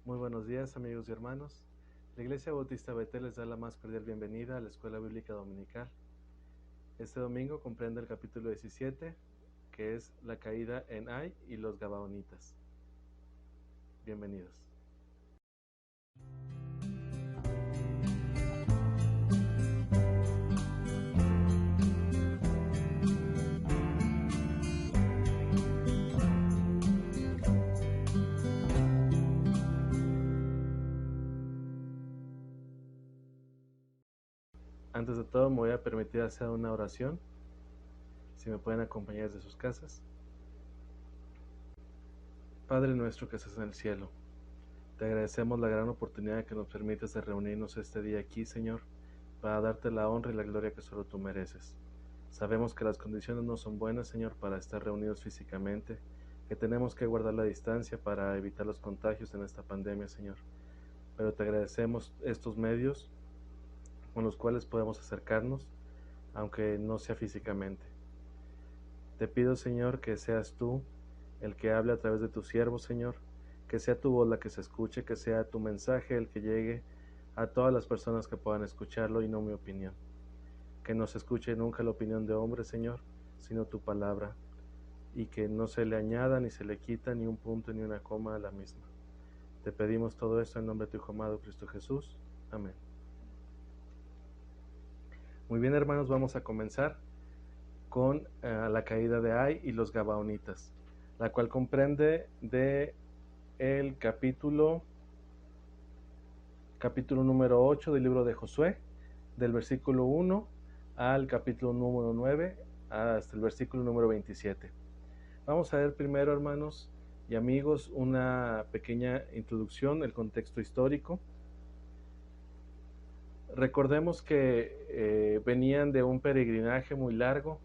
Muy buenos días, amigos y hermanos. La Iglesia Bautista Betel les da la más cordial bienvenida a la Escuela Bíblica Dominical. Este domingo comprende el capítulo 17, que es la caída en Ai y los Gabaonitas. Bienvenidos. Antes de todo, me voy a permitir hacer una oración. Si me pueden acompañar desde sus casas. Padre nuestro que estás en el cielo, te agradecemos la gran oportunidad que nos permites de reunirnos este día aquí, Señor, para darte la honra y la gloria que solo tú mereces. Sabemos que las condiciones no son buenas, Señor, para estar reunidos físicamente, que tenemos que guardar la distancia para evitar los contagios en esta pandemia, Señor. Pero te agradecemos estos medios con los cuales podemos acercarnos, aunque no sea físicamente. Te pido, Señor, que seas tú el que hable a través de tu siervo, Señor, que sea tu voz la que se escuche, que sea tu mensaje el que llegue a todas las personas que puedan escucharlo y no mi opinión. Que no se escuche nunca la opinión de hombre, Señor, sino tu palabra, y que no se le añada ni se le quita ni un punto ni una coma a la misma. Te pedimos todo esto en nombre de tu Hijo amado Cristo Jesús. Amén. Muy bien, hermanos, vamos a comenzar con la caída de Ai y los Gabaonitas, la cual comprende de el capítulo número 8 del libro de Josué, del versículo 1 al capítulo número 9 hasta el versículo número 27. Vamos a ver primero, hermanos y amigos, una pequeña introducción, el contexto histórico. Recordemos que venían de un peregrinaje muy largo,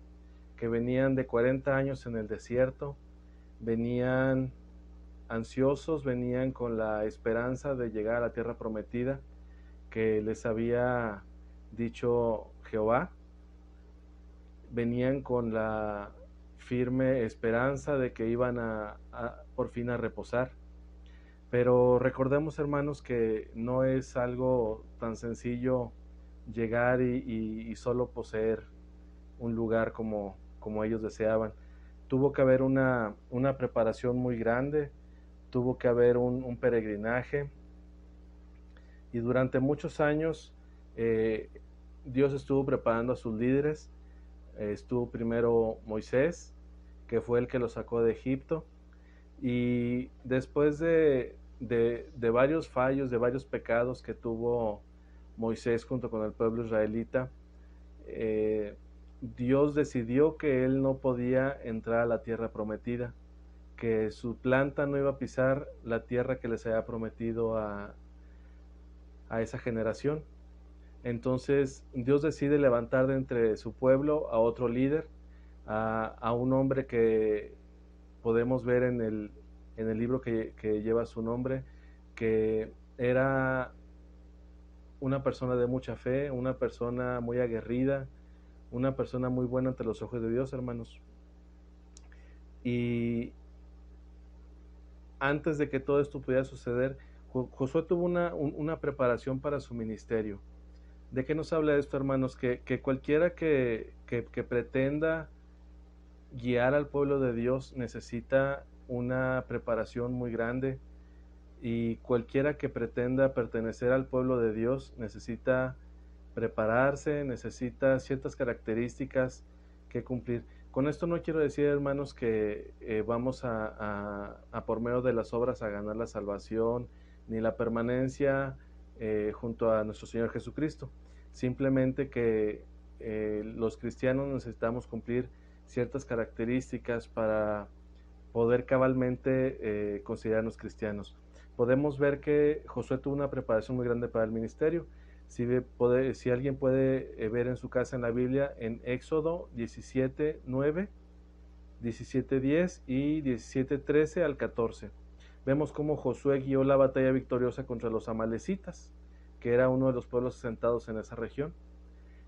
que venían de 40 años en el desierto, venían ansiosos, venían con la esperanza de llegar a la tierra prometida que les había dicho Jehová, venían con la firme esperanza de que iban por fin a reposar. Pero recordemos, hermanos, que no es algo tan sencillo llegar y solo poseer un lugar como ellos deseaban. Tuvo que haber una preparación muy grande, tuvo que haber un peregrinaje, y durante muchos años Dios estuvo preparando a sus líderes. Estuvo primero Moisés, que fue el que los sacó de Egipto, y después de varios fallos, de varios pecados que tuvo Moisés junto con el pueblo israelita, Dios decidió que él no podía entrar a la tierra prometida, que su planta no iba a pisar la tierra que les había prometido a esa generación. Entonces Dios decide levantar de entre su pueblo a otro líder, a un hombre que podemos ver en el libro que lleva su nombre, que era una persona de mucha fe, una persona muy aguerrida, una persona muy buena ante los ojos de Dios, hermanos. Y antes de que todo esto pudiera suceder, Josué tuvo una preparación para su ministerio. ¿De qué nos habla esto, hermanos? Que cualquiera que pretenda guiar al pueblo de Dios necesita una preparación muy grande, y cualquiera que pretenda pertenecer al pueblo de Dios necesita prepararse, necesita ciertas características que cumplir. Con esto no quiero decir, hermanos, que vamos a por medio de las obras a ganar la salvación ni la permanencia junto a nuestro Señor Jesucristo. Simplemente que los cristianos necesitamos cumplir ciertas características para poder cabalmente considerarnos cristianos. Podemos ver que Josué tuvo una preparación muy grande para el ministerio. Si alguien puede ver en su casa en la Biblia, en Éxodo 17:9, 17:10 y 17:13 al 14, vemos cómo Josué guió la batalla victoriosa contra los amalecitas, que era uno de los pueblos asentados en esa región.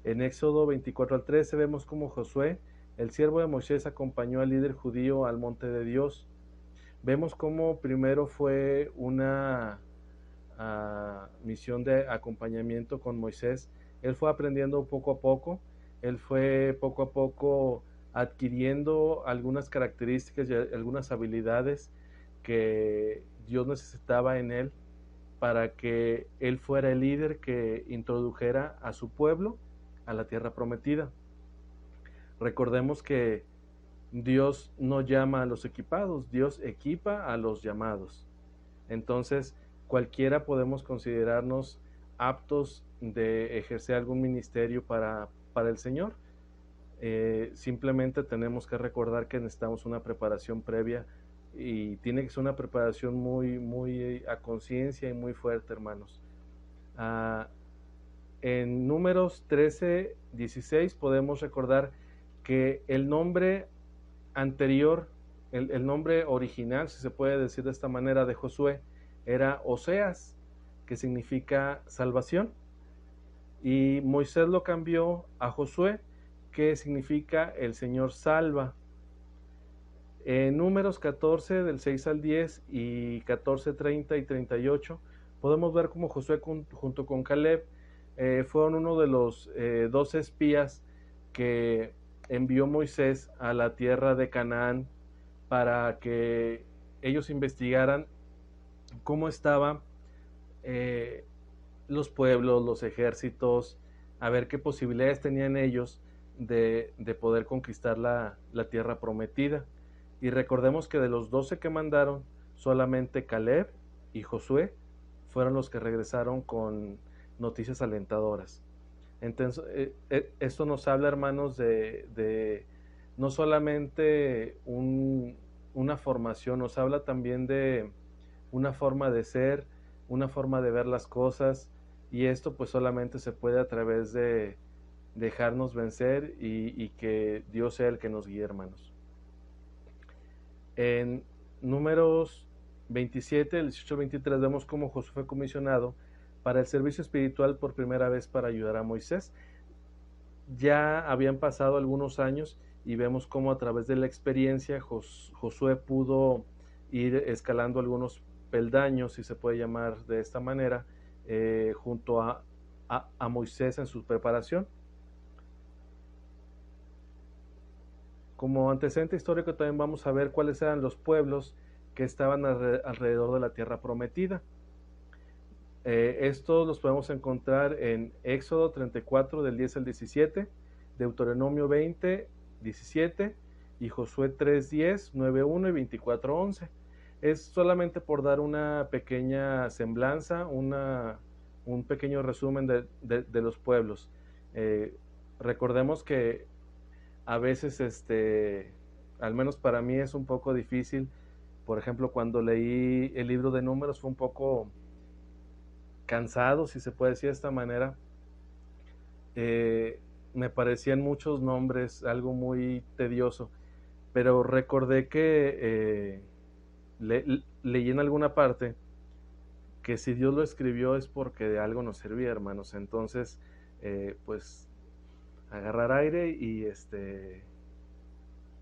En Éxodo 24 al 13 vemos cómo Josué, el siervo de Moisés, acompañó al líder judío al monte de Dios. Vemos cómo primero fue una misión de acompañamiento con Moisés, él fue aprendiendo poco a poco, él fue poco a poco adquiriendo algunas características y algunas habilidades que Dios necesitaba en él para que él fuera el líder que introdujera a su pueblo a la tierra prometida. Recordemos que Dios no llama a los equipados, Dios equipa a los llamados. Entonces, cualquiera podemos considerarnos aptos de ejercer algún ministerio para el Señor. Simplemente tenemos que recordar que necesitamos una preparación previa y tiene que ser una preparación muy a conciencia y muy fuerte, hermanos. En Números 13, 16 podemos recordar que el nombre anterior, el nombre original, si se puede decir de esta manera, de Josué, era Oseas, que significa salvación, y Moisés lo cambió a Josué, que significa el Señor salva. En Números 14, del 6 al 10 y 14, 30 y 38, podemos ver cómo Josué junto con Caleb fueron uno de los 12 espías que envió Moisés a la tierra de Canaán para que ellos investigaran cómo estaban los pueblos, los ejércitos, a ver qué posibilidades tenían ellos de poder conquistar la tierra prometida. Y recordemos que de los 12 que mandaron, solamente Caleb y Josué fueron los que regresaron con noticias alentadoras. Entonces, esto nos habla, hermanos, de no solamente una formación, nos habla también de una forma de ser, una forma de ver las cosas, y esto pues solamente se puede a través de dejarnos vencer y que Dios sea el que nos guíe, hermanos. En Números 27, el 18 al 23, vemos cómo Josué fue comisionado para el servicio espiritual por primera vez para ayudar a Moisés. Ya habían pasado algunos años y vemos cómo a través de la experiencia Josué pudo ir escalando algunos peldaños, si se puede llamar de esta manera, junto a Moisés en su preparación. Como antecedente histórico también vamos a ver cuáles eran los pueblos que estaban alrededor de la tierra prometida. Estos los podemos encontrar en Éxodo 34 del 10 al 17, Deuteronomio 20, 17 y Josué 3, 10, 9, 1 y 24, 11. Es solamente por dar una pequeña semblanza, un pequeño resumen de los pueblos. Recordemos que a veces, al menos para mí es un poco difícil. Por ejemplo, cuando leí el libro de Números fue un poco cansado, si se puede decir de esta manera. Me parecían muchos nombres, algo muy tedioso, pero recordé que leí en alguna parte que si Dios lo escribió es porque de algo nos servía, hermanos. Entonces, pues agarrar aire y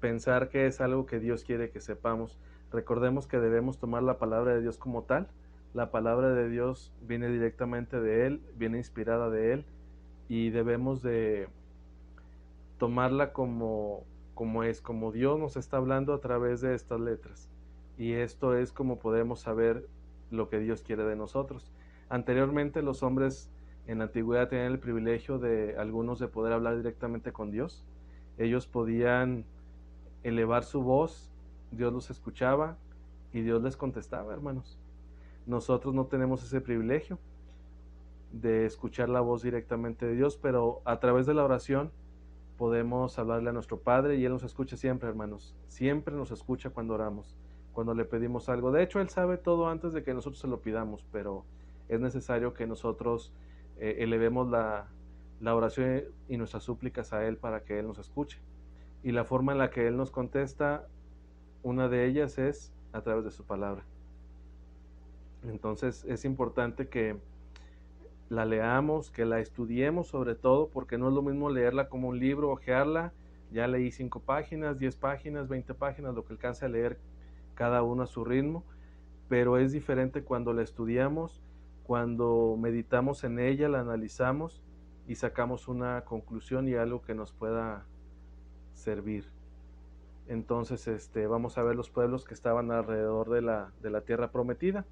pensar que es algo que Dios quiere que sepamos. Recordemos que debemos tomar la palabra de Dios como tal. La palabra de Dios viene directamente de Él, viene inspirada de Él, y debemos de tomarla como es, como Dios nos está hablando a través de estas letras. Y esto es como podemos saber lo que Dios quiere de nosotros. Anteriormente los hombres en la antigüedad tenían el privilegio de algunos de poder hablar directamente con Dios. Ellos podían elevar su voz, Dios los escuchaba y Dios les contestaba, hermanos. Nosotros no tenemos ese privilegio de escuchar la voz directamente de Dios, pero a través de la oración podemos hablarle a nuestro Padre y Él nos escucha siempre, hermanos. Siempre nos escucha cuando oramos, cuando le pedimos algo. De hecho, Él sabe todo antes de que nosotros se lo pidamos, pero es necesario que nosotros elevemos la oración y nuestras súplicas a Él para que Él nos escuche. Y la forma en la que Él nos contesta, una de ellas es a través de su palabra. Entonces es importante que la leamos, que la estudiemos sobre todo, porque no es lo mismo leerla como un libro, ojearla. Ya leí 5 páginas, 10 páginas, 20 páginas, lo que alcance a leer cada uno a su ritmo, pero es diferente cuando la estudiamos, cuando meditamos en ella, la analizamos y sacamos una conclusión y algo que nos pueda servir. Entonces, vamos a ver los pueblos que estaban alrededor de la tierra prometida.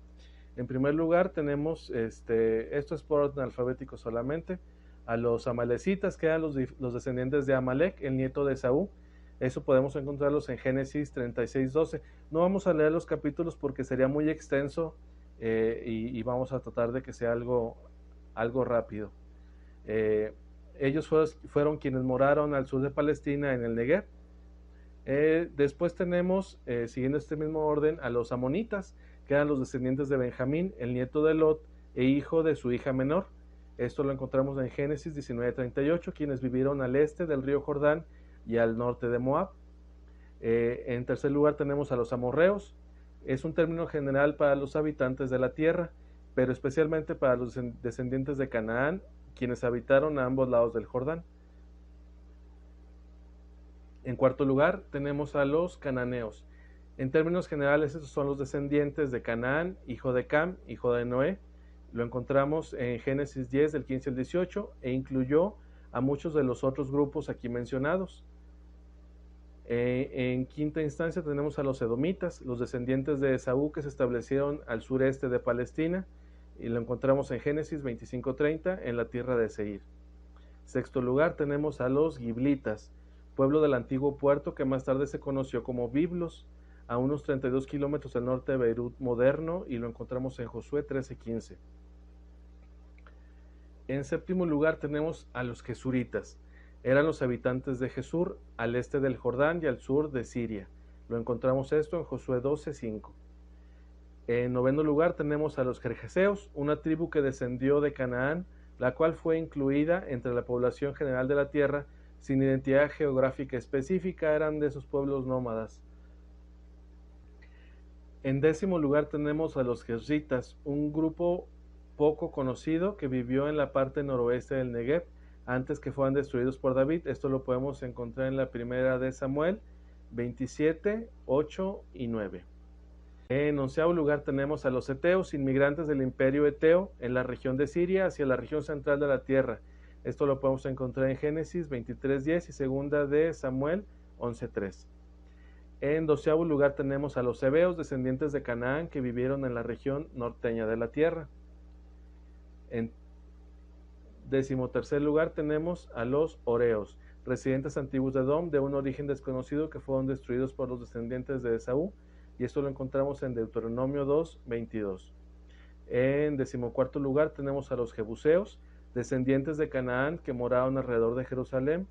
En primer lugar tenemos, esto es por orden alfabético solamente, a los amalecitas, que eran los descendientes de Amalek, el nieto de Esaú. Eso podemos encontrarlos en Génesis 36:12. No vamos a leer los capítulos porque sería muy extenso, y vamos a tratar de que sea algo rápido. Ellos fueron quienes moraron al sur de Palestina, en el Negev. Después tenemos, siguiendo este mismo orden, a los amonitas, que eran los descendientes de Benjamín, el nieto de Lot e hijo de su hija menor. Esto lo encontramos en Génesis 19:38, quienes vivieron al este del río Jordán y al norte de Moab. En tercer lugar tenemos a los amorreos. Es un término general para los habitantes de la tierra, pero especialmente para los descendientes de Canaán, quienes habitaron a ambos lados del Jordán. En cuarto lugar tenemos a los cananeos. En términos generales, estos son los descendientes de Canaán, hijo de Cam, hijo de Noé. Lo encontramos en Génesis 10, del 15 al 18, e incluyó a muchos de los otros grupos aquí mencionados. En quinta instancia tenemos a los edomitas, los descendientes de Esaú, que se establecieron al sureste de Palestina, y lo encontramos en Génesis 25:30, en la tierra de Seir. Sexto lugar tenemos a los giblitas, pueblo del antiguo puerto que más tarde se conoció como Biblos, a unos 32 kilómetros al norte de Beirut moderno, y lo encontramos en Josué 13:15. En séptimo lugar tenemos a los jesuritas. Eran los habitantes de Jesur, al este del Jordán y al sur de Siria. Lo encontramos esto en Josué 12:5. En noveno lugar tenemos a los gergeseos, una tribu que descendió de Canaán, la cual fue incluida entre la población general de la tierra sin identidad geográfica específica. Eran de esos pueblos nómadas. En décimo lugar tenemos a los gerzitas, un grupo poco conocido que vivió en la parte noroeste del Negev antes que fueran destruidos por David. Esto lo podemos encontrar en la primera de Samuel 27, 8 y 9. En onceavo lugar tenemos a los eteos, inmigrantes del imperio eteo en la región de Siria hacia la región central de la tierra. Esto lo podemos encontrar en Génesis 23:10 y segunda de Samuel 11:3. En doceavo lugar tenemos a los heveos, descendientes de Canaán, que vivieron en la región norteña de la tierra. En decimotercer lugar tenemos a los horeos, residentes antiguos de Edom, de un origen desconocido, que fueron destruidos por los descendientes de Esaú, y esto lo encontramos en Deuteronomio 2:22. En decimocuarto lugar tenemos a los jebuseos, descendientes de Canaán, que moraban alrededor de Jerusalén.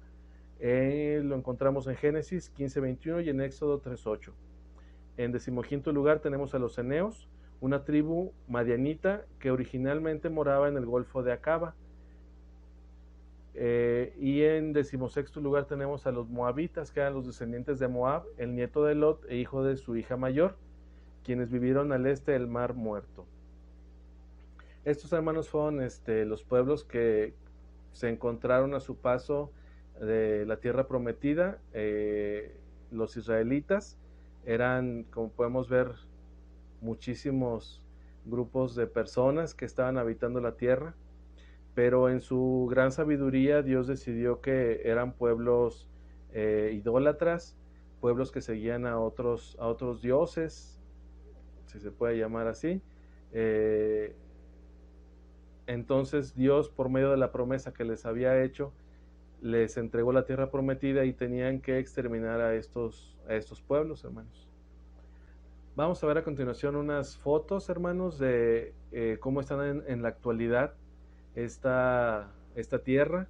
Lo encontramos en Génesis 15:21 y en Éxodo 3:8. En decimoquinto lugar tenemos a los eneos, una tribu madianita que originalmente moraba en el Golfo de Acaba. Y en decimosexto lugar tenemos a los moabitas, que eran los descendientes de Moab, el nieto de Lot e hijo de su hija mayor, quienes vivieron al este del Mar Muerto. Estos, hermanos, fueron los pueblos que se encontraron a su paso de la tierra prometida. Los israelitas eran, como podemos ver, muchísimos grupos de personas que estaban habitando la tierra, pero en su gran sabiduría Dios decidió que eran pueblos idólatras, pueblos que seguían a otros dioses, si se puede llamar así. Entonces Dios, por medio de la promesa que les había hecho, les entregó la tierra prometida y tenían que exterminar a estos pueblos, hermanos. Vamos a ver a continuación unas fotos, hermanos, de cómo están en la actualidad esta tierra.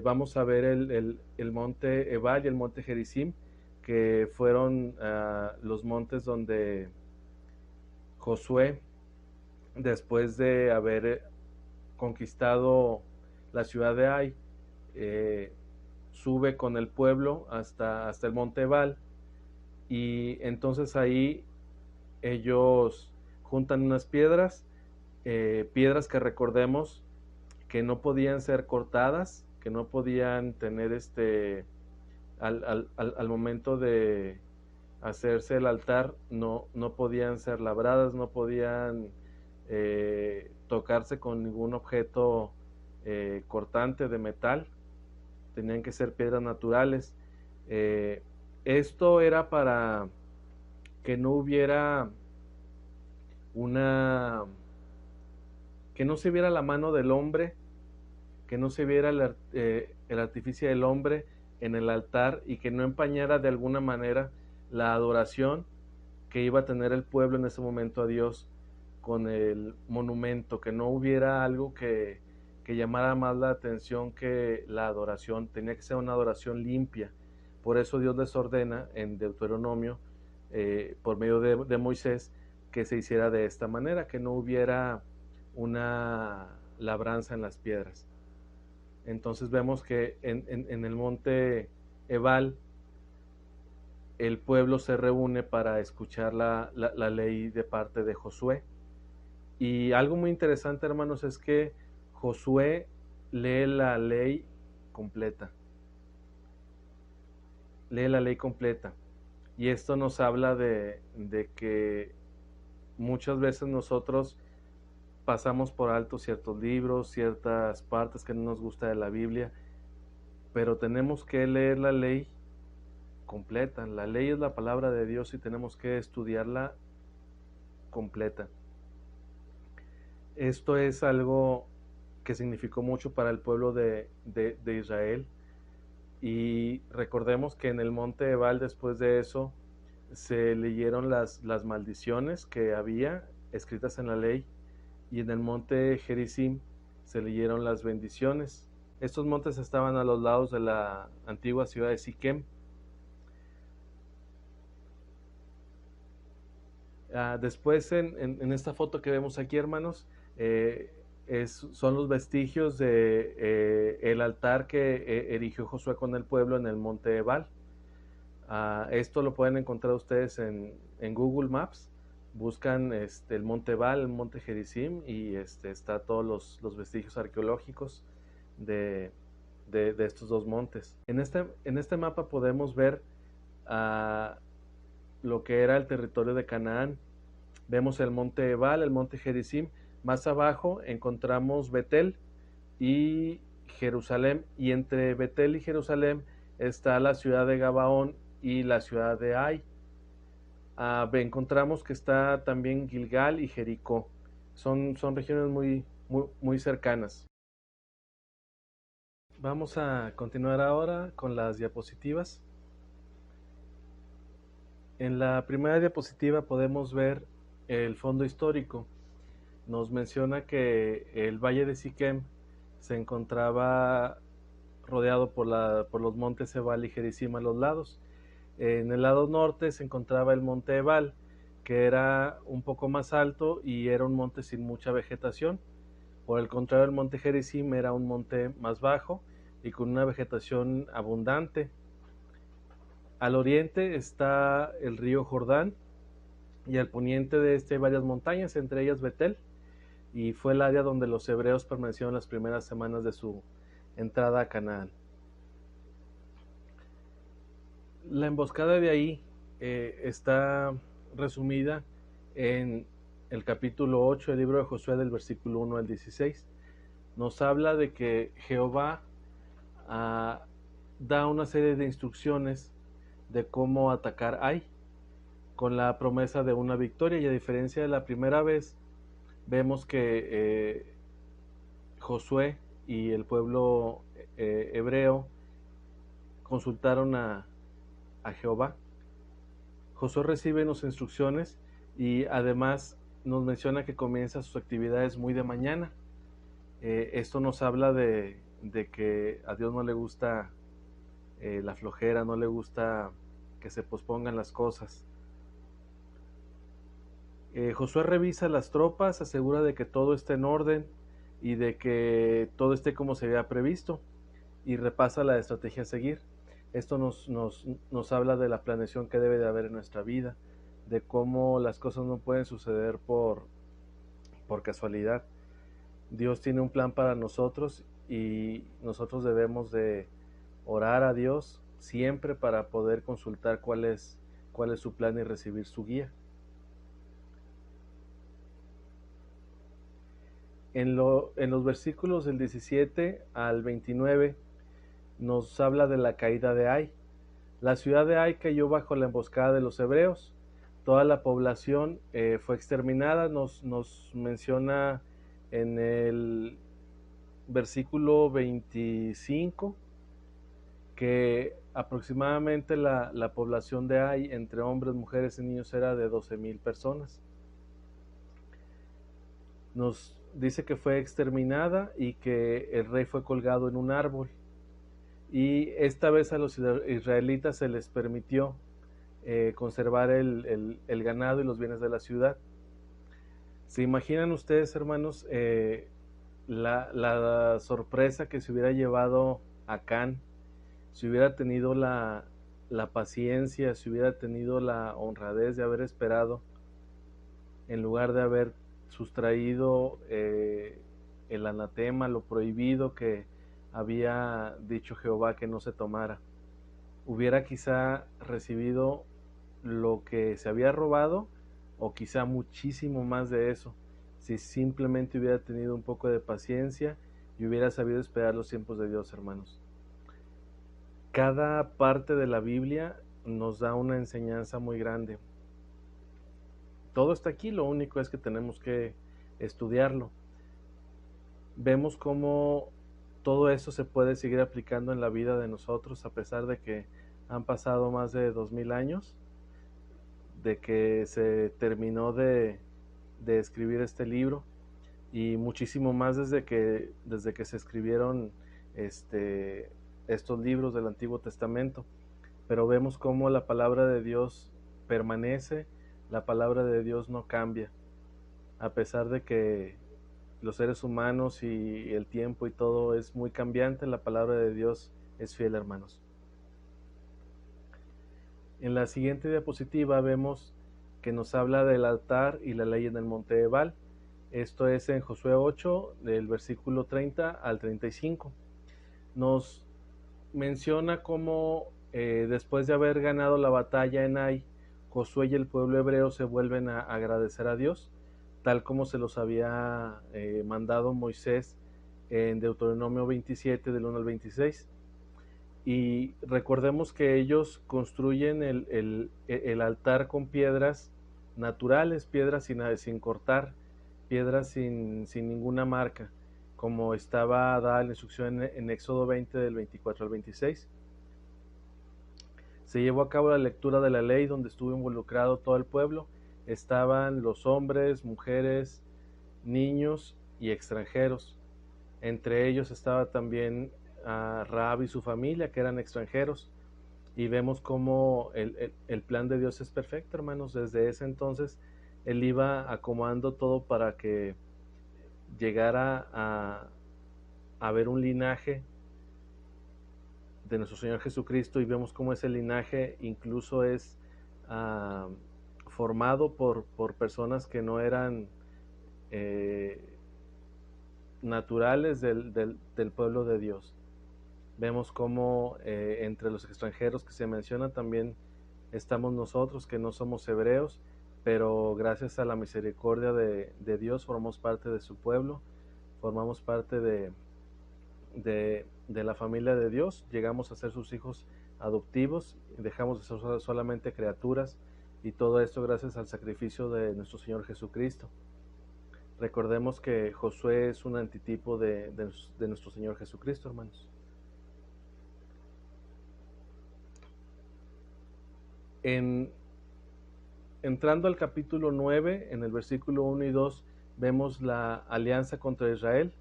Vamos a ver el monte Ebal y el monte Gerizim, que fueron los montes donde Josué, después de haber conquistado la ciudad de Ai, sube con el pueblo hasta el monte Ebal, y entonces ahí ellos juntan unas piedras que recordemos que no podían ser cortadas, que no podían tener al momento de hacerse el altar, no podían ser labradas, no podían tocarse con ningún objeto cortante de metal, tenían que ser piedras naturales. Esto era para que no hubiera que no se viera la mano del hombre, que no se viera el artificio del hombre en el altar y que no empañara de alguna manera la adoración que iba a tener el pueblo en ese momento a Dios con el monumento, que no hubiera algo que llamara más la atención que la adoración. Tenía que ser una adoración limpia. Por eso Dios les ordena en Deuteronomio, por medio de Moisés, que se hiciera de esta manera, que no hubiera una labranza en las piedras. Entonces vemos que en el monte Ebal el pueblo se reúne para escuchar la ley de parte de Josué. Y algo muy interesante, hermanos, es que Josué lee la ley completa. Lee la ley completa. Y esto nos habla de que muchas veces nosotros pasamos por alto ciertos libros, ciertas partes que no nos gusta de la Biblia, pero tenemos que leer la ley completa. La ley es la palabra de Dios y tenemos que estudiarla completa. Esto es algo que significó mucho para el pueblo de Israel. Y recordemos que en el monte Ebal, después de eso, se leyeron las maldiciones que había escritas en la ley, y en el monte Gerizim se leyeron las bendiciones. Estos montes estaban a los lados de la antigua ciudad de Siquem. Después en esta foto que vemos aquí, hermanos, son los vestigios de el altar que erigió Josué con el pueblo en el monte Ebal. Esto lo pueden encontrar ustedes en Google Maps. Buscan el monte Ebal, el monte Gerizim, y está todos los vestigios arqueológicos de estos dos montes. En este mapa podemos ver lo que era el territorio de Canaán. Vemos el monte Ebal, el monte Gerizim. Más abajo encontramos Betel y Jerusalén, y entre Betel y Jerusalén está la ciudad de Gabaón y la ciudad de Ai. Encontramos que está también Gilgal y Jericó. Son regiones muy cercanas. Vamos a continuar ahora con las diapositivas. En la primera diapositiva podemos ver el fondo histórico. Nos menciona que el valle de Siquem se encontraba rodeado por los montes Ebal y Gerizim a los lados. En el lado norte se encontraba el monte Ebal, que era un poco más alto y era un monte sin mucha vegetación. Por el contrario, el monte Gerizim era un monte más bajo y con una vegetación abundante. Al oriente está el río Jordán, y al poniente de este hay varias montañas, entre ellas Betel, y fue el área donde los hebreos permanecieron las primeras semanas de su entrada a Canaán. La emboscada de ahí está resumida en el capítulo 8 del libro de Josué, del versículo 1 al 16. Nos habla de que Jehová da una serie de instrucciones de cómo atacar Ai, con la promesa de una victoria, y a diferencia de la primera vez, vemos que Josué y el pueblo hebreo consultaron a Jehová. Josué recibe unas instrucciones y además nos menciona que comienza sus actividades muy de mañana. Esto nos habla de que a Dios no le gusta la flojera, no le gusta que se pospongan las cosas. Josué revisa las tropas, asegura de que todo esté en orden y de que todo esté como se había previsto, y repasa la estrategia a seguir. Esto nos habla de la planeación que debe de haber en nuestra vida, de cómo las cosas no pueden suceder por casualidad. Dios tiene un plan para nosotros y nosotros debemos de orar a Dios siempre para poder consultar cuál es su plan y recibir su guía. En los versículos del 17 al 29 nos habla de la caída de Ai. La ciudad de Ai cayó bajo la emboscada de los hebreos. Toda la población fue exterminada. Nos menciona en el versículo 25 que aproximadamente la población de Ai, entre hombres, mujeres y niños, era de 12,000 personas. Nos dice que fue exterminada y que el rey fue colgado en un árbol. Y esta vez a los israelitas se les permitió conservar el ganado y los bienes de la ciudad. ¿Se imaginan ustedes, hermanos, la sorpresa que se hubiera llevado Acán si hubiera tenido la paciencia, si hubiera tenido la honradez de haber esperado, en lugar de haber sustraído el anatema, lo prohibido que había dicho Jehová que no se tomara? Hubiera quizá recibido lo que se había robado, o quizá muchísimo más de eso, si simplemente hubiera tenido un poco de paciencia y hubiera sabido esperar los tiempos de Dios, hermanos. Cada parte de la Biblia nos da una enseñanza muy grande. Todo está aquí, lo único es que tenemos que estudiarlo. Vemos cómo todo eso se puede seguir aplicando en la vida de nosotros, a pesar de que han pasado más de 2000 años de que se terminó de escribir este libro, y muchísimo más desde que se escribieron estos libros del Antiguo Testamento. Pero vemos cómo la palabra de Dios permanece, la palabra de Dios no cambia, a pesar de que los seres humanos y el tiempo y todo es muy cambiante. La palabra de Dios es fiel, hermanos. En la siguiente diapositiva vemos que nos habla del altar y la ley en el monte Ebal. Esto es en Josué 8, del versículo 30 al 35. Nos menciona cómo después de haber ganado la batalla en Ai, Josué y el pueblo hebreo se vuelven a agradecer a Dios, tal como se los había mandado Moisés en Deuteronomio 27, del 1 al 26. Y recordemos que ellos construyen el altar con piedras naturales, piedras sin cortar, piedras sin ninguna marca, como estaba dada la instrucción en Éxodo 20, del 24 al 26. Se llevó a cabo la lectura de la ley, donde estuvo involucrado todo el pueblo. Estaban los hombres, mujeres, niños y extranjeros. Entre ellos estaba también Rahab y su familia, que eran extranjeros. Y vemos cómo el plan de Dios es perfecto, hermanos. Desde ese entonces Él iba acomodando todo para que llegara a haber un linaje de nuestro Señor Jesucristo, y vemos cómo ese linaje incluso es formado por personas que no eran naturales del pueblo de Dios. Vemos cómo entre los extranjeros que se mencionan también estamos nosotros, que no somos hebreos, pero gracias a la misericordia de Dios formamos parte de su pueblo, formamos parte de la familia de Dios, llegamos a ser sus hijos adoptivos, dejamos de ser solamente criaturas, y todo esto gracias al sacrificio de nuestro Señor Jesucristo. Recordemos que Josué es un antitipo de nuestro Señor Jesucristo, hermanos. Entrando al capítulo 9, en el versículo 1 y 2, vemos la alianza contra Israel.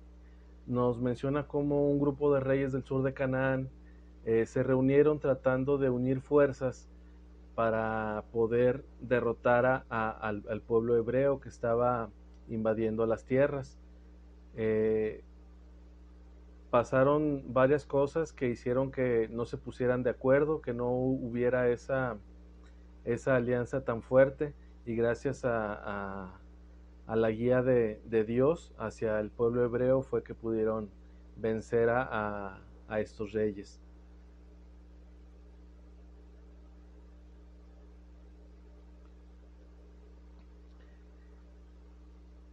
Nos menciona cómo un grupo de reyes del sur de Canaán se reunieron tratando de unir fuerzas para poder derrotar al pueblo hebreo que estaba invadiendo las tierras. Pasaron varias cosas que hicieron que no se pusieran de acuerdo, que no hubiera esa alianza tan fuerte, y gracias a la guía de Dios hacia el pueblo hebreo fue que pudieron vencer a estos reyes.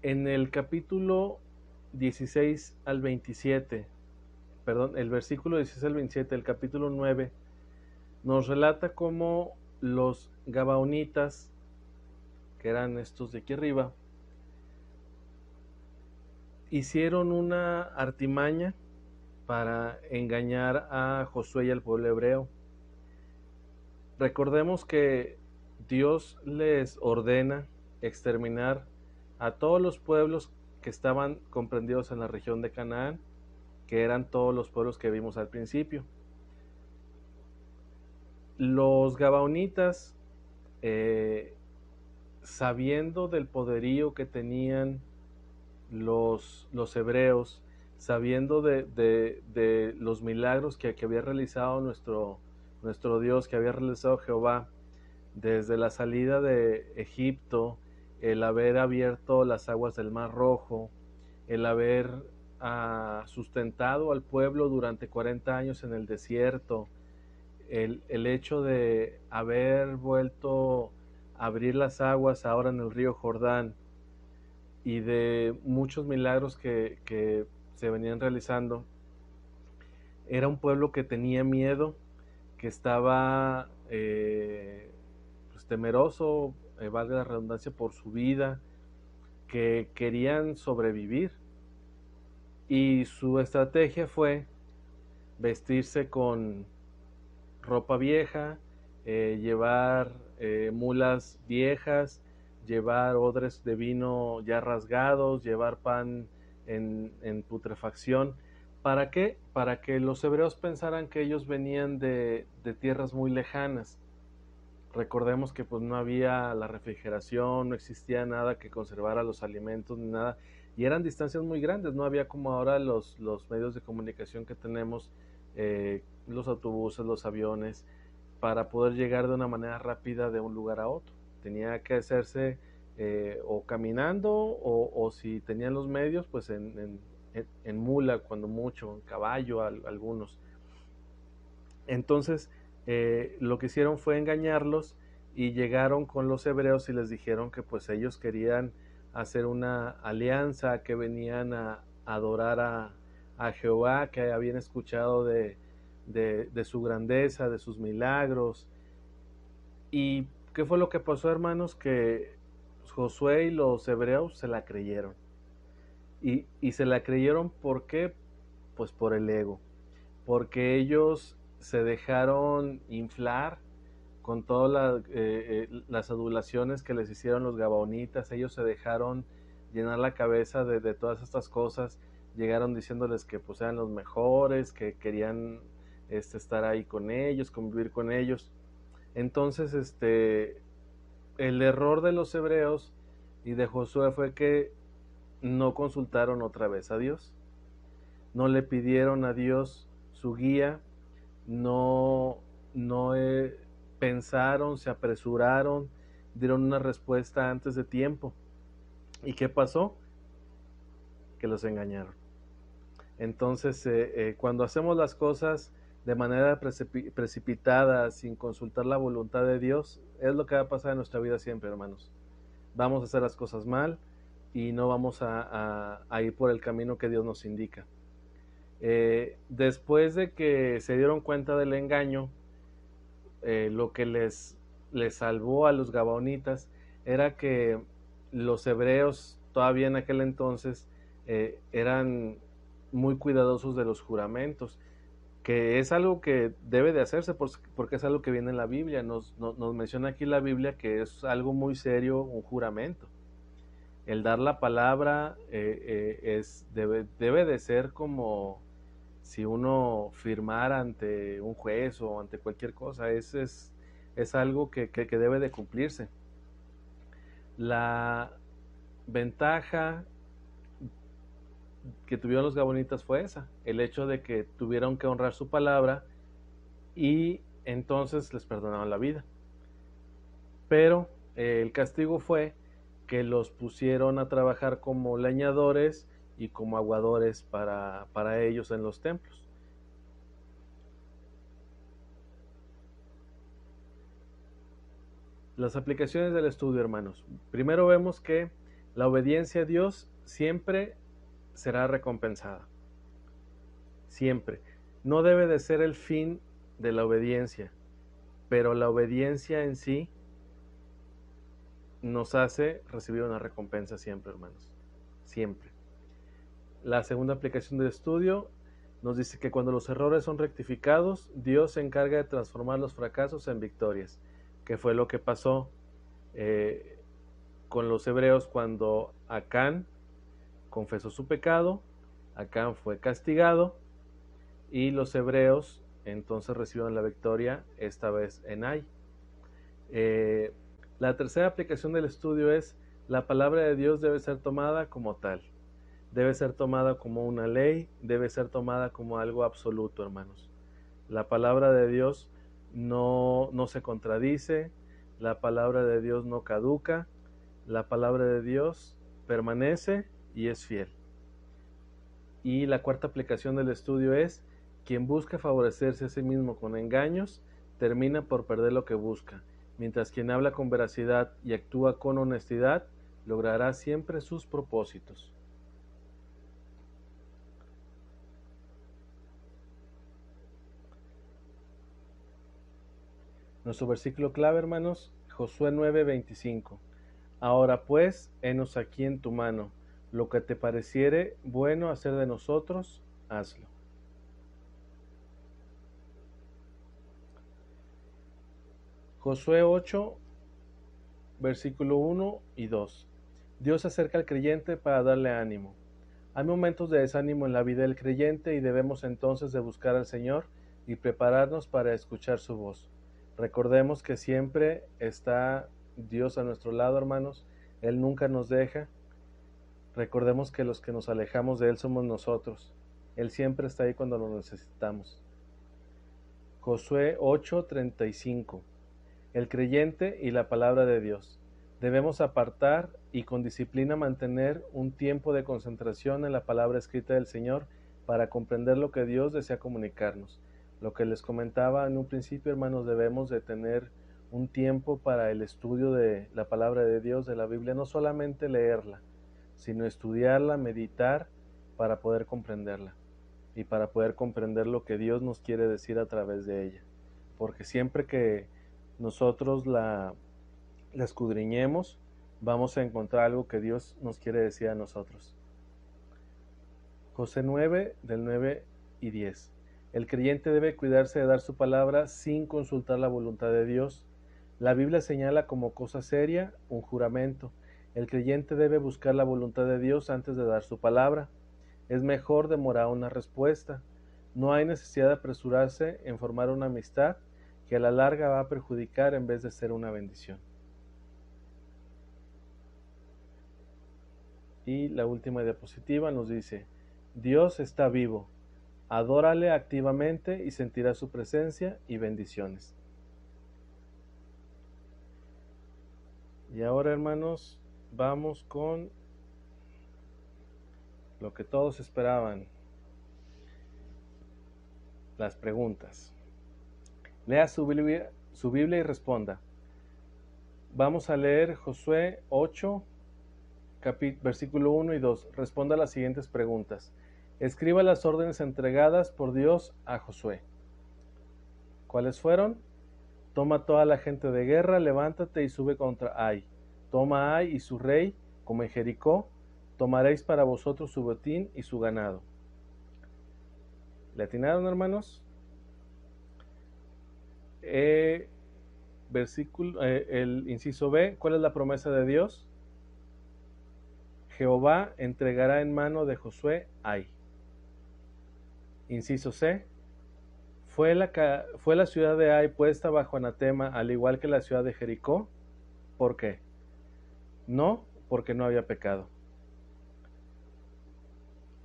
En el capítulo 16 al 27, perdón, el versículo 16 al 27 del capítulo 9, nos relata cómo los gabaonitas, que eran estos de aquí arriba, hicieron una artimaña para engañar a Josué y al pueblo hebreo. Recordemos que Dios les ordena exterminar a todos los pueblos que estaban comprendidos en la región de Canaán, que eran todos los pueblos que vimos al principio. Los gabaonitas, sabiendo del poderío que tenían los hebreos, sabiendo de los milagros que había realizado nuestro Dios, que había realizado Jehová, desde la salida de Egipto, el haber abierto las aguas del Mar Rojo, el haber sustentado al pueblo durante 40 años en el desierto, el hecho de haber vuelto a abrir las aguas ahora en el río Jordán, y de muchos milagros que se venían realizando. Era un pueblo que tenía miedo, que estaba pues temeroso, valga la redundancia, por su vida, que querían sobrevivir. Y su estrategia fue vestirse con ropa vieja, llevar mulas viejas, llevar odres de vino ya rasgados, llevar pan en putrefacción. ¿Para qué? Para que los hebreos pensaran que ellos venían de tierras muy lejanas. Recordemos que pues no había la refrigeración, no existía nada que conservara los alimentos ni nada, y eran distancias muy grandes, no había como ahora los medios de comunicación que tenemos, los autobuses, los aviones, para poder llegar de una manera rápida de un lugar a otro. Tenía que hacerse o caminando o si tenían los medios, pues en mula, cuando mucho, en caballo, algunos. Entonces, lo que hicieron fue engañarlos y llegaron con los hebreos y les dijeron que pues ellos querían hacer una alianza, que venían a adorar a Jehová, que habían escuchado de su grandeza, de sus milagros. ¿Y qué fue lo que pasó, hermanos? Que Josué y los hebreos se la creyeron. Y se la creyeron, ¿por qué? Pues por el ego. Porque ellos se dejaron inflar con todas las adulaciones que les hicieron los gabaonitas. Ellos se dejaron llenar la cabeza de todas estas cosas. Llegaron diciéndoles que pues eran los mejores, que querían estar ahí con ellos, convivir con ellos. Entonces, el error de los hebreos y de Josué fue que no consultaron otra vez a Dios. No le pidieron a Dios su guía, no, no pensaron, se apresuraron, dieron una respuesta antes de tiempo. ¿Y qué pasó? Que los engañaron. Entonces, cuando hacemos las cosas de manera precipitada, sin consultar la voluntad de Dios, es lo que va a pasar en nuestra vida siempre, hermanos. Vamos a hacer las cosas mal y no vamos a ir por el camino que Dios nos indica. Después de que se dieron cuenta del engaño, lo que les salvó a los gabaonitas era que los hebreos todavía en aquel entonces eran muy cuidadosos de los juramentos, que es algo que debe de hacerse porque es algo que viene en la Biblia. Nos menciona aquí la Biblia que es algo muy serio, un juramento. El dar la palabra debe de ser como si uno firmara ante un juez o ante cualquier cosa. Es algo que debe de cumplirse. La ventaja que tuvieron los gabonitas fue esa, el hecho de que tuvieron que honrar su palabra y entonces les perdonaron la vida. Pero el castigo fue que los pusieron a trabajar como leñadores y como aguadores para ellos en los templos. Las aplicaciones del estudio, hermanos. Primero vemos que la obediencia a Dios siempre será recompensada. Siempre. No debe de ser el fin de la obediencia, pero la obediencia en sí nos hace recibir una recompensa siempre, hermanos. Siempre. La segunda aplicación del estudio nos dice que cuando los errores son rectificados, Dios se encarga de transformar los fracasos en victorias, que fue lo que pasó con los hebreos cuando Acán confesó su pecado, Acán fue castigado y los hebreos entonces recibieron la victoria, esta vez en Ai. La tercera aplicación del estudio es: la palabra de Dios debe ser tomada como tal, debe ser tomada como una ley, debe ser tomada como algo absoluto, hermanos. La palabra de Dios no se contradice, la palabra de Dios no caduca, la palabra de Dios permanece y es fiel. Y la cuarta aplicación del estudio es: quien busca favorecerse a sí mismo con engaños, termina por perder lo que busca, mientras quien habla con veracidad y actúa con honestidad, logrará siempre sus propósitos. Nuestro versículo clave, hermanos, Josué 9:25. Ahora pues, henos aquí en tu mano, lo que te pareciere bueno hacer de nosotros, hazlo. Josué 8, versículo 1 y 2. Dios acerca al creyente para darle ánimo. Hay momentos de desánimo en la vida del creyente y debemos entonces de buscar al Señor y prepararnos para escuchar su voz. Recordemos que siempre está Dios a nuestro lado, hermanos. Él nunca nos deja. Recordemos que los que nos alejamos de Él somos nosotros. Él siempre está ahí cuando lo necesitamos. Josué 8:35. El creyente y la palabra de Dios. Debemos apartar y con disciplina mantener un tiempo de concentración en la palabra escrita del Señor para comprender lo que Dios desea comunicarnos. Lo que les comentaba en un principio, hermanos, debemos de tener un tiempo para el estudio de la palabra de Dios, de la Biblia, no solamente leerla, sino estudiarla, meditar para poder comprenderla y para poder comprender lo que Dios nos quiere decir a través de ella. Porque siempre que nosotros la escudriñemos, vamos a encontrar algo que Dios nos quiere decir a nosotros. Josué 9, del 9 y 10. El creyente debe cuidarse de dar su palabra sin consultar la voluntad de Dios. La Biblia señala como cosa seria un juramento. El creyente debe buscar la voluntad de Dios antes de dar su palabra. Es mejor demorar una respuesta. No hay necesidad de apresurarse en formar una amistad que a la larga va a perjudicar en vez de ser una bendición. Y la última diapositiva nos dice: Dios está vivo, adórale activamente y sentirás su presencia y bendiciones. Y ahora, hermanos, vamos con lo que todos esperaban, las preguntas. Lea su Biblia y responda. Vamos a leer Josué 8, versículo 1 y 2. Responda a las siguientes preguntas. Escriba las órdenes entregadas por Dios a Josué. ¿Cuáles fueron? Toma toda la gente de guerra, levántate y sube contra Ai. Toma Ai y su rey, como en Jericó. Tomaréis para vosotros su botín y su ganado. ¿Le atinaron, hermanos? El inciso B, ¿cuál es la promesa de Dios? Jehová entregará en mano de Josué Ai. Inciso C, ¿fue la ciudad de Ai puesta bajo anatema al igual que la ciudad de Jericó? ¿Por qué? No, porque no había pecado.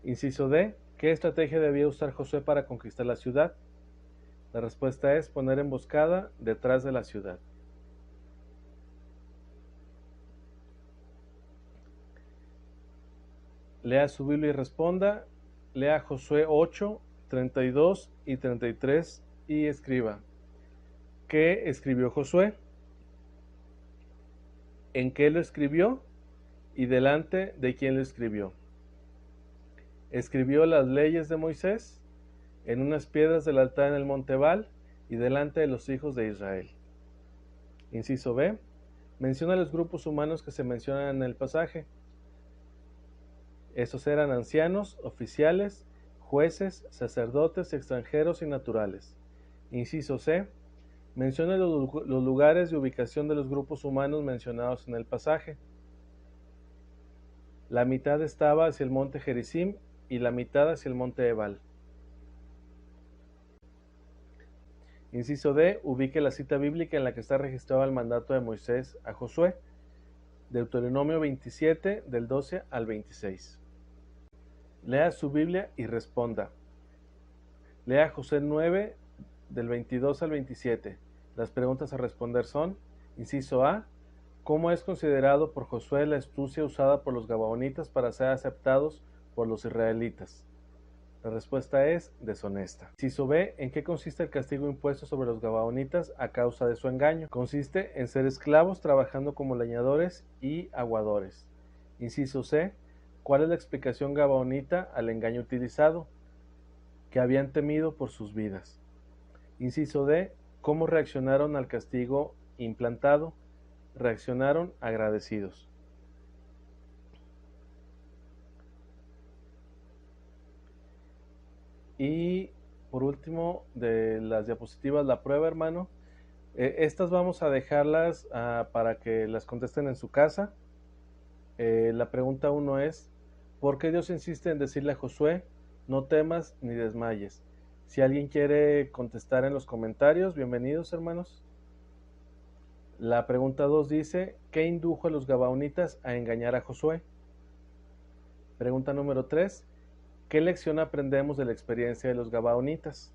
Inciso D, ¿qué estrategia debía usar Josué para conquistar la ciudad? La respuesta es poner emboscada detrás de la ciudad. Lea su Biblia y responda. Lea Josué 8, 32 y 33 y escriba. ¿Qué escribió Josué? ¿En qué lo escribió? ¿Y delante de quién lo escribió? escribió las leyes de Moisés en unas piedras del altar en el monte Ebal y delante de los hijos de Israel. Inciso B. Menciona los grupos humanos que se mencionan en el pasaje. Estos eran ancianos, oficiales, jueces, sacerdotes, extranjeros y naturales. Inciso C. Menciona los lugares de ubicación de los grupos humanos mencionados en el pasaje. La mitad estaba hacia el monte Gerizim y la mitad hacia el monte Ebal. Inciso D. Ubique la cita bíblica en la que está registrado el mandato de Moisés a Josué. Deuteronomio 27, del 12 al 26. Lea su Biblia y responda. Lea Josué 9, del 22 al 27. Las preguntas a responder son: inciso A. ¿Cómo es considerado por Josué la astucia usada por los gabaonitas para ser aceptados por los israelitas? La respuesta es deshonesta. Inciso B. ¿En qué consiste el castigo impuesto sobre los gabaonitas a causa de su engaño? Consiste en ser esclavos trabajando como leñadores y aguadores. Inciso C. ¿Cuál es la explicación gabaonita al engaño utilizado? Que habían temido por sus vidas. Inciso D. ¿Cómo reaccionaron al castigo implantado? Reaccionaron agradecidos. Y por último, de las diapositivas, la prueba, hermano. Estas vamos a dejarlas para que las contesten en su casa. La pregunta 1 es: ¿por qué Dios insiste en decirle a Josué, no temas ni desmayes? Si alguien quiere contestar en los comentarios, bienvenidos, hermanos. La pregunta 2 dice: ¿qué indujo a los gabaonitas a engañar a Josué? Pregunta número 3: ¿qué lección aprendemos de la experiencia de los gabaonitas?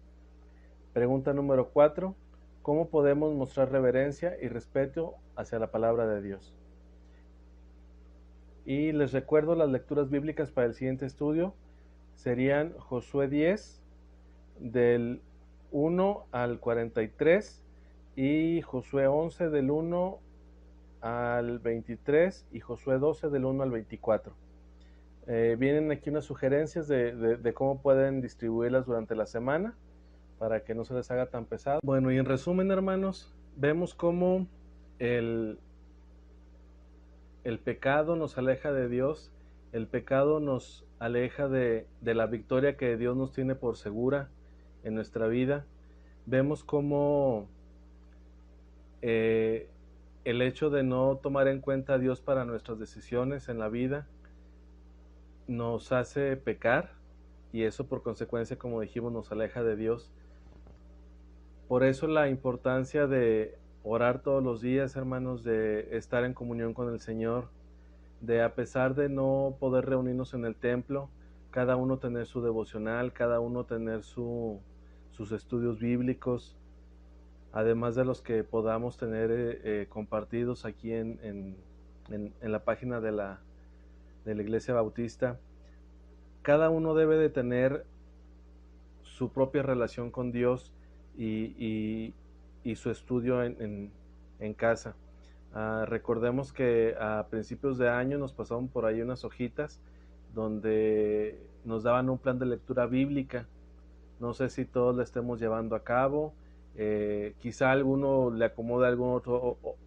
Pregunta número 4: ¿cómo podemos mostrar reverencia y respeto hacia la palabra de Dios? Y les recuerdo las lecturas bíblicas para el siguiente estudio. Serían Josué 10, del 1 al 43, y Josué 11, del 1 al 23, y Josué 12, del 1 al 24. Vienen aquí unas sugerencias de cómo pueden distribuirlas durante la semana para que no se les haga tan pesado. Bueno, y en resumen, hermanos, vemos cómo el pecado nos aleja de Dios, el pecado nos aleja de la victoria que Dios nos tiene por segura en nuestra vida. Vemos cómo el hecho de no tomar en cuenta a Dios para nuestras decisiones en la vida nos hace pecar, y eso por consecuencia, como dijimos, nos aleja de Dios. Por eso la importancia de orar todos los días, hermanos, de estar en comunión con el Señor, de, a pesar de no poder reunirnos en el templo, cada uno tener su devocional, cada uno tener sus estudios bíblicos, además de los que podamos tener compartidos aquí en la página de la Iglesia Bautista. Cada uno debe de tener su propia relación con Dios y su estudio en casa. Recordemos que a principios de año nos pasaron por ahí unas hojitas donde nos daban un plan de lectura bíblica. No sé si todos lo estemos llevando a cabo. Quizá alguno le acomode algún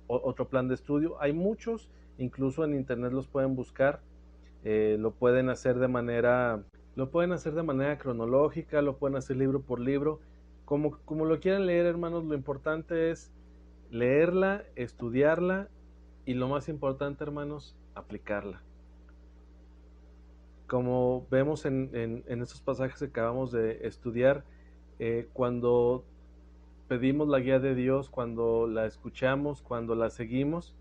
otro plan de estudio. Hay muchos, incluso en internet los pueden buscar. Lo pueden hacer de manera cronológica, lo pueden hacer libro por libro, como lo quieran leer, hermanos. Lo importante es leerla, estudiarla y, lo más importante, hermanos, aplicarla. Como vemos en estos pasajes que acabamos de estudiar, cuando pedimos la guía de Dios, cuando la escuchamos, cuando la seguimos,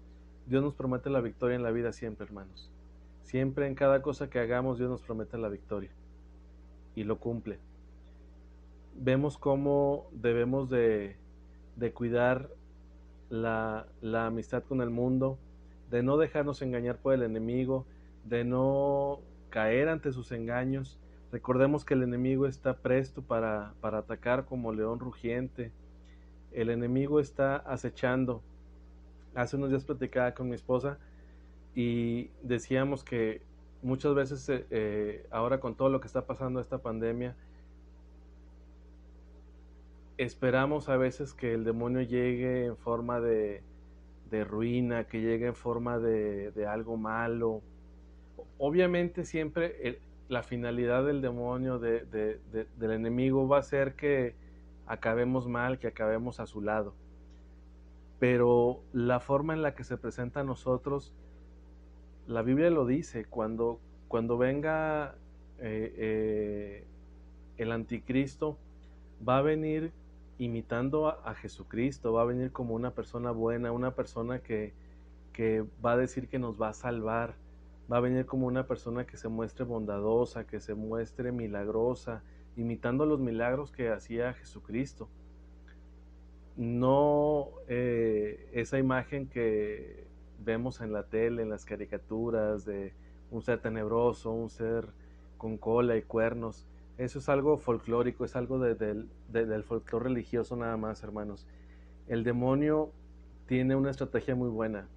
Dios nos promete la victoria en la vida siempre, hermanos. Siempre, en cada cosa que hagamos, Dios nos promete la victoria y lo cumple. Vemos cómo debemos de cuidar la amistad con el mundo, de no dejarnos engañar por el enemigo, de no caer ante sus engaños. Recordemos que el enemigo está presto para atacar como león rugiente. El enemigo está acechando. Hace unos días platicaba con mi esposa y decíamos que muchas veces ahora con todo lo que está pasando esta pandemia, esperamos a veces que el demonio llegue en forma de ruina, que llegue en forma de algo malo. Obviamente siempre la finalidad del demonio, del enemigo, va a ser que acabemos mal, que acabemos a su lado. Pero la forma en la que se presenta a nosotros, la Biblia lo dice, cuando venga el anticristo, va a venir imitando a Jesucristo, va a venir como una persona buena, una persona que va a decir que nos va a salvar, va a venir como una persona que se muestre bondadosa, que se muestre milagrosa, imitando los milagros que hacía Jesucristo. No esa imagen que vemos en la tele, en las caricaturas, de un ser tenebroso, un ser con cola y cuernos. Eso es algo folclórico, es algo del folclore religioso nada más, hermanos. El demonio tiene una estrategia muy buena,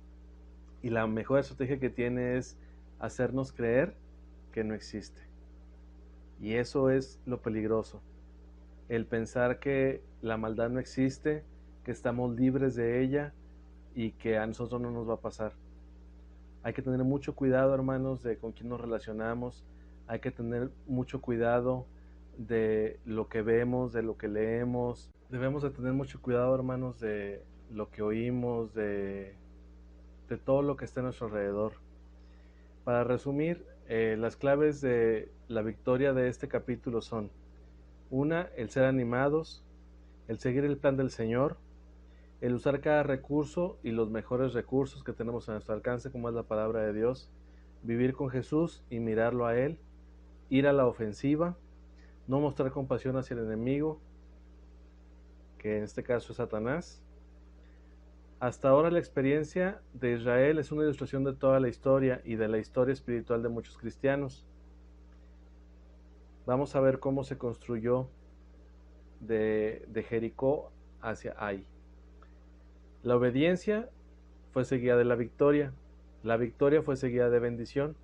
y la mejor estrategia que tiene es hacernos creer que no existe. Y eso es lo peligroso. El pensar que la maldad no existe, que estamos libres de ella y que a nosotros no nos va a pasar. Hay que tener mucho cuidado, hermanos, de con quién nos relacionamos. Hay que tener mucho cuidado de lo que vemos, de lo que leemos. Debemos de tener mucho cuidado, hermanos, de lo que oímos, de todo lo que está a nuestro alrededor. Para resumir, las claves de la victoria de este capítulo son: una, el ser animados, el seguir el plan del Señor, el usar cada recurso y los mejores recursos que tenemos a nuestro alcance, como es la palabra de Dios, vivir con Jesús y mirarlo a Él, ir a la ofensiva, no mostrar compasión hacia el enemigo, que en este caso es Satanás. Hasta ahora la experiencia de Israel es una ilustración de toda la historia y de la historia espiritual de muchos cristianos. Vamos a ver cómo se construyó de Jericó hacia Ai. La obediencia fue seguida de la victoria fue seguida de bendición,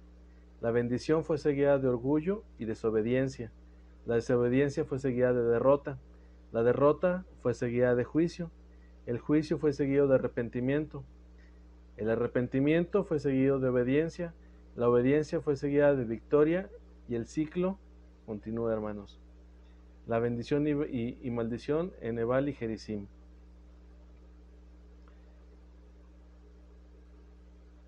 la bendición fue seguida de orgullo y desobediencia, la desobediencia fue seguida de derrota, la derrota fue seguida de juicio, el juicio fue seguido de arrepentimiento, el arrepentimiento fue seguido de obediencia, la obediencia fue seguida de victoria, y el ciclo continúa, hermanos. La bendición y maldición en Ebal y Gerizim.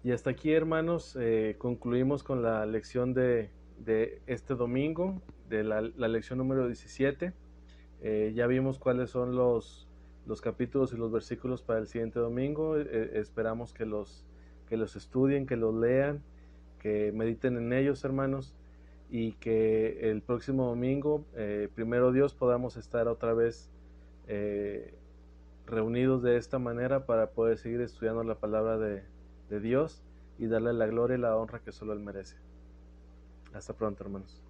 Y hasta aquí, hermanos, concluimos con la lección de este domingo, de la lección número 17. Ya vimos cuáles son los capítulos y los versículos para el siguiente domingo. Esperamos que los estudien, que los lean, que mediten en ellos, hermanos, y que el próximo domingo, primero Dios, podamos estar otra vez reunidos de esta manera para poder seguir estudiando la palabra de Dios y darle la gloria y la honra que solo Él merece. Hasta pronto, hermanos.